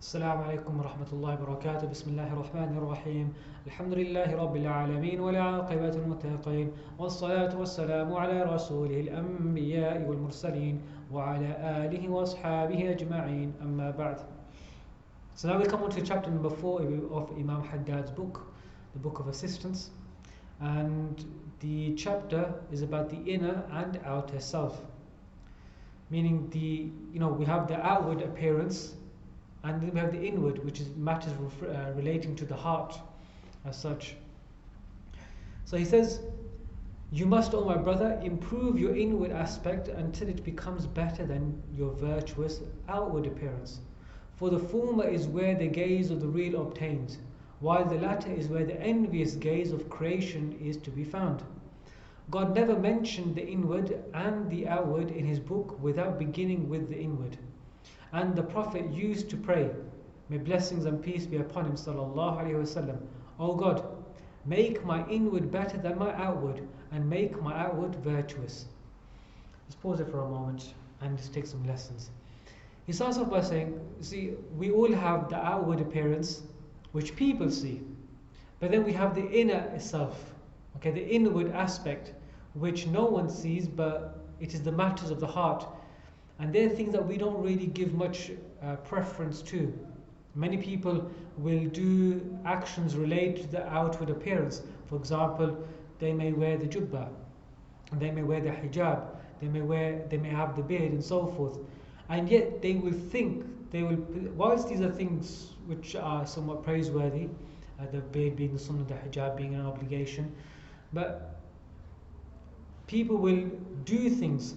السلام عليكم ورحمة الله وبركاته. بسم الله الرحمن الرحيم. الحمد لله رب العالمين والعاقبة للمتقين والصلاة والسلام على رسوله الأنبياء والمرسلين وعلى آله وأصحابه أجمعين أما بعد. So now we come on to chapter number 4 of Imam Haddad's book, the Book of Assistance, and the chapter is about the inner and outer self, meaning we have the outward appearance, and then we have the inward, which is matters relating to the heart as such. So he says, "You must, O my brother, improve your inward aspect until it becomes better than your virtuous outward appearance. For the former is where the gaze of the real obtains, while the latter is where the envious gaze of creation is to be found. God never mentioned the inward and the outward in his book without beginning with the inward. And the Prophet used to pray, may blessings and peace be upon him, sallallahu alaihi wasallam, O God, make my inward better than my outward, and make my outward virtuous." Let's pause it for a moment and just take some lessons. He starts off by saying, see, we all have the outward appearance which people see, but then we have the inner self, okay, the inward aspect which no one sees, but it is the matters of the heart. And they're things that we don't really give much preference to. Many people will do actions related to the outward appearance. For example, they may wear the jubbah, they may wear the hijab, they may have the beard and so forth. And yet they will think, whilst these are things which are somewhat praiseworthy, the beard being the sunnah, the hijab being an obligation, but people will do things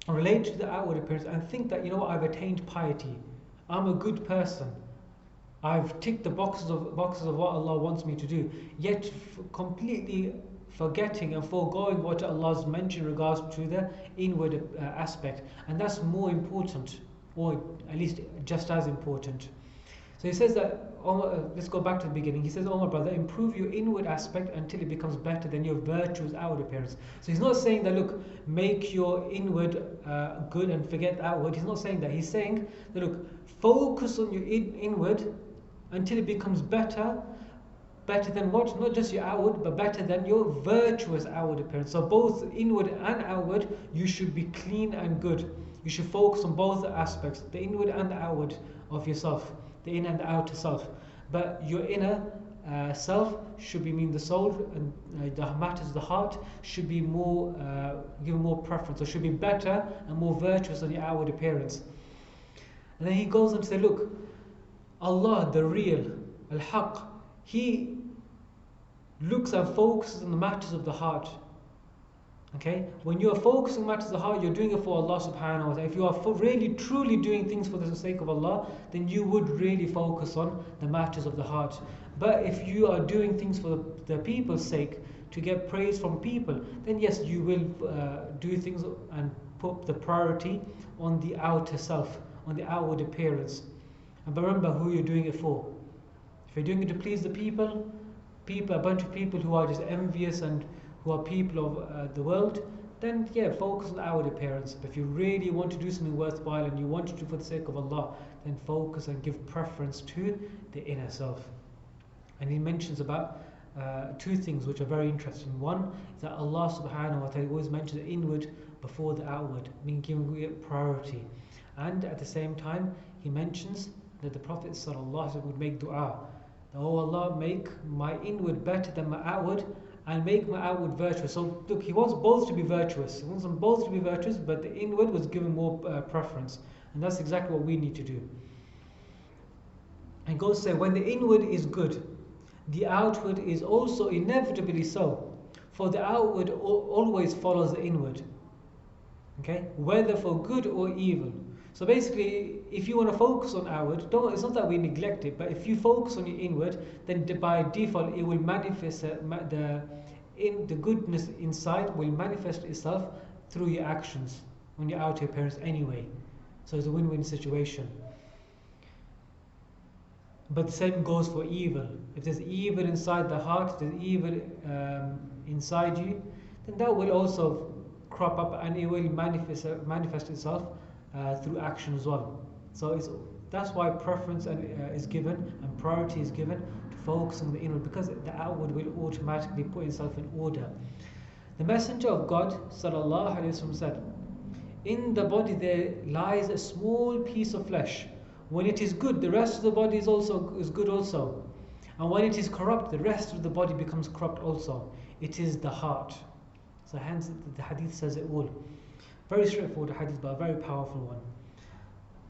relate to the outward appearance and think that, I've attained piety, I'm a good person, I've ticked the boxes of what Allah wants me to do, yet completely forgetting and foregoing what Allah's mentioned in regards to the inward aspect. And that's more important, or at least just as important. So he says that, let's go back to the beginning. He says, "Oh my brother, improve your inward aspect until it becomes better than your virtuous outward appearance." So he's not saying that, look, make your inward good and forget the outward. He's not saying that. He's saying that, look, focus on your inward until it becomes better than what? Not just your outward, but better than your virtuous outward appearance. So both inward and outward, you should be clean and good. You should focus on both aspects, the inward and the outward of yourself, the inner and the outer self. But your inner self should be, mean the soul, and the matters of the heart should be more given more preference, or should be better and more virtuous than your outward appearance. And then he goes on to say, look, Allah, the real, al-haq, he looks and focuses on the matters of the heart. Okay, when you are focusing on matters of the heart, you're doing it for Allah subhanahu wa ta'ala. If you are really truly doing things for the sake of Allah, then you would really focus on the matters of the heart. But if you are doing things for the people's sake, to get praise from people, then yes, you will do things and put the priority on the outer self, on the outward appearance. And remember who you're doing it for. If you're doing it to please the people, a bunch of people who are just envious and who are people of the world, then focus on the outward appearance. But if you really want to do something worthwhile and you want to do for the sake of Allah, then focus and give preference to the inner self. And he mentions about two things which are very interesting. One is that Allah subhanahu wa ta'ala always mentions the inward before the outward, meaning giving it priority. And at the same time, he mentions that the Prophet sallallahu alaihi wasallam would make dua, that, "Oh Allah, make my inward better than my outward, and make my outward virtuous." So look, he wants both to be virtuous. He wants them both to be virtuous, but the inward was given more preference. And that's exactly what we need to do. And goes to say, when the inward is good, the outward is also inevitably so. For the outward always follows the inward. Okay? Whether for good or evil. So basically, if you want to focus on outward, it's not that we neglect it, but if you focus on your inward, then by default it will manifest, the goodness inside will manifest itself through your actions, on your outer appearance anyway. So it's a win-win situation. But the same goes for evil. If there's evil inside the heart, there's evil inside you, then that will also crop up and it will manifest itself through action as well. So it's That's why preference is given and priority is given to focusing on the inward, because the outward will automatically put itself in order. The Messenger of God sallallahu alaihi wasallam said, "In the body there lies a small piece of flesh. When it is good, the rest of the body is good also. And when it is corrupt, the rest of the body becomes corrupt also. It is the heart." So hence the hadith says it all. Very straightforward hadith, but a very powerful one.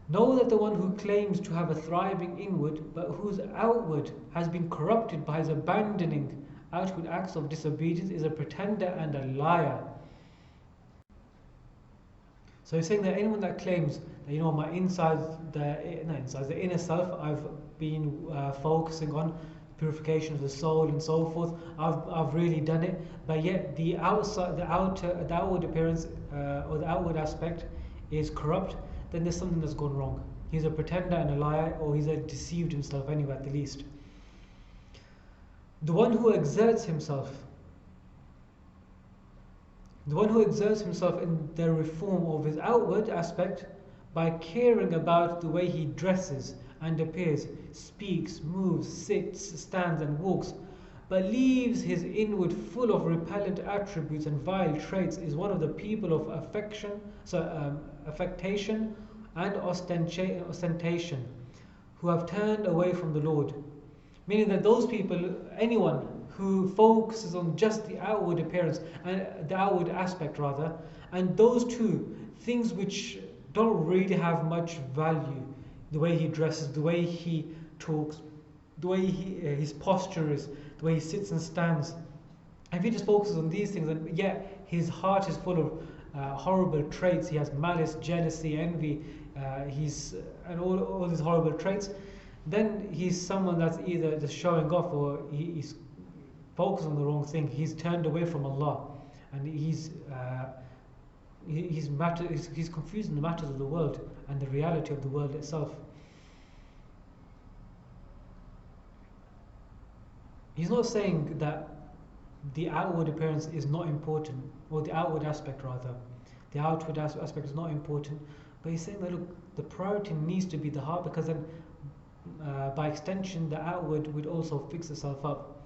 Know that the one who claims to have a thriving inward, but whose outward has been corrupted by his abandoning outward acts of disobedience, is a pretender and a liar. So he's saying that anyone that claims that, my the inner self, I've been focusing on purification of the soul and so forth. I've really done it, but yet the outward appearance or the outward aspect is corrupt. Then there's something that's gone wrong. He's a pretender and a liar, or he's deceived himself anyway, at the least. The one who exerts himself in the reform of his outward aspect by caring about the way he dresses and appears, speaks, moves, sits, stands and walks, but leaves his inward full of repellent attributes and vile traits, is one of the people of affectation and ostentation, who have turned away from the Lord. Meaning that those people, anyone who focuses on just the outward appearance and the outward aspect rather, and those two things which don't really have much value, the way he dresses, the way he talks, the way his posture is, the way he sits and stands. If he just focuses on these things, and yet his heart is full of horrible traits, he has malice, jealousy, envy, and all these horrible traits, then he's someone that's either just showing off, or he's focused on the wrong thing. He's turned away from Allah, and he's confusing the matters of the world and the reality of the world itself. He's not saying that the outward appearance is not important, or the outward aspect rather. The outward aspect is not important, but he's saying that look, the priority needs to be the heart, because then by extension the outward would also fix itself up.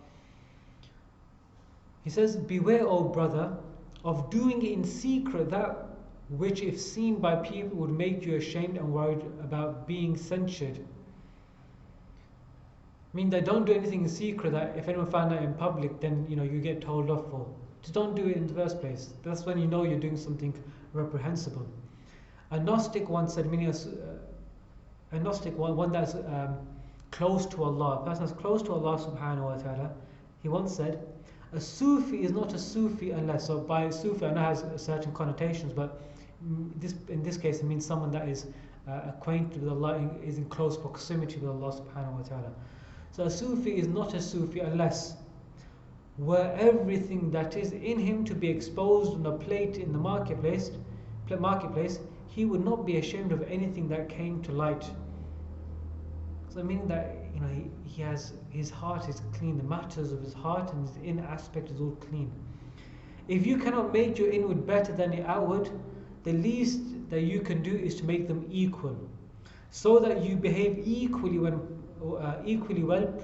He says, "Beware, O brother, of doing in secret that which if seen by people would make you ashamed and worried about being censured." I mean, that don't do anything in secret that if anyone found out in public, then you get told off for. Just don't do it in the first place. That's when you're doing something reprehensible. A Gnostic once said, meaning a Gnostic one that's close to Allah, a person that's close to Allah subhanahu wa ta'ala, he once said, "A Sufi is not a Sufi unless," so by Sufi I know it has certain connotations, but in this case it means someone that is acquainted with Allah, is in close proximity with Allah subhanahu wa ta'ala. So a Sufi is not a Sufi unless, were everything that is in him to be exposed on a plate in the marketplace, he would not be ashamed of anything that came to light. So meaning that he has, his heart is clean, the matters of his heart and his inner aspect is all clean. If you cannot make your inward better than your outward, the least that you can do is to make them equal, so that you behave equally well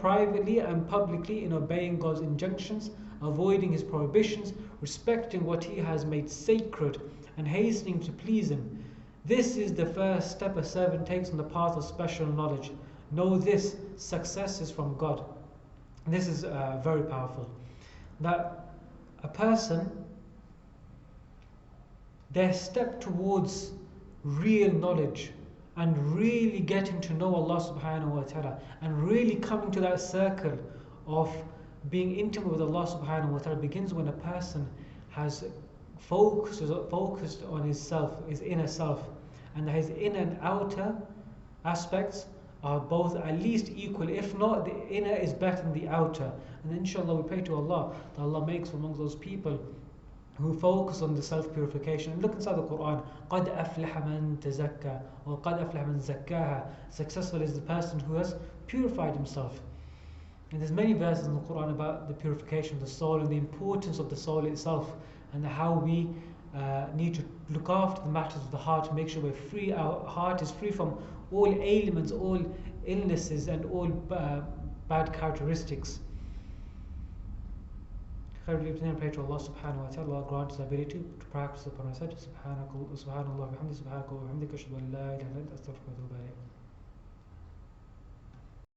privately and publicly in obeying God's injunctions, avoiding his prohibitions, respecting what he has made sacred, and hastening to please him. This is the first step a servant takes on the path of special knowledge. Know this, success is from God. This is very powerful. That a person, their step towards real knowledge and really getting to know Allah subhanahu wa ta'ala and really coming to that circle of being intimate with Allah subhanahu wa ta'ala begins when a person has focused on his self, his inner self, and his inner and outer aspects are both at least equal. If not, the inner is better than the outer. And inshallah we pray to Allah that Allah makes amongst those people who focus on the self-purification. Look inside the Quran, قَدْ أَفْلَحَ مَنْ تَزَكَّى or قَدْ أَفْلَحَ مَنْ زَكَّاهَا. Successful is the person who has purified himself. And there's many verses in the Quran about the purification of the soul and the importance of the soul itself, and how we need to look after the matters of the heart, make sure we're free, our heart is free from all ailments, all illnesses, and all bad characteristics. Pray to Allah subhanahu wa ta'ala grant us the ability to practice upon our such. Subhanallah, bihamdi, subhanaka wa bihamdika, ashhadu an la ilaha illa anta, astaghfiruka wa atubu ilayk.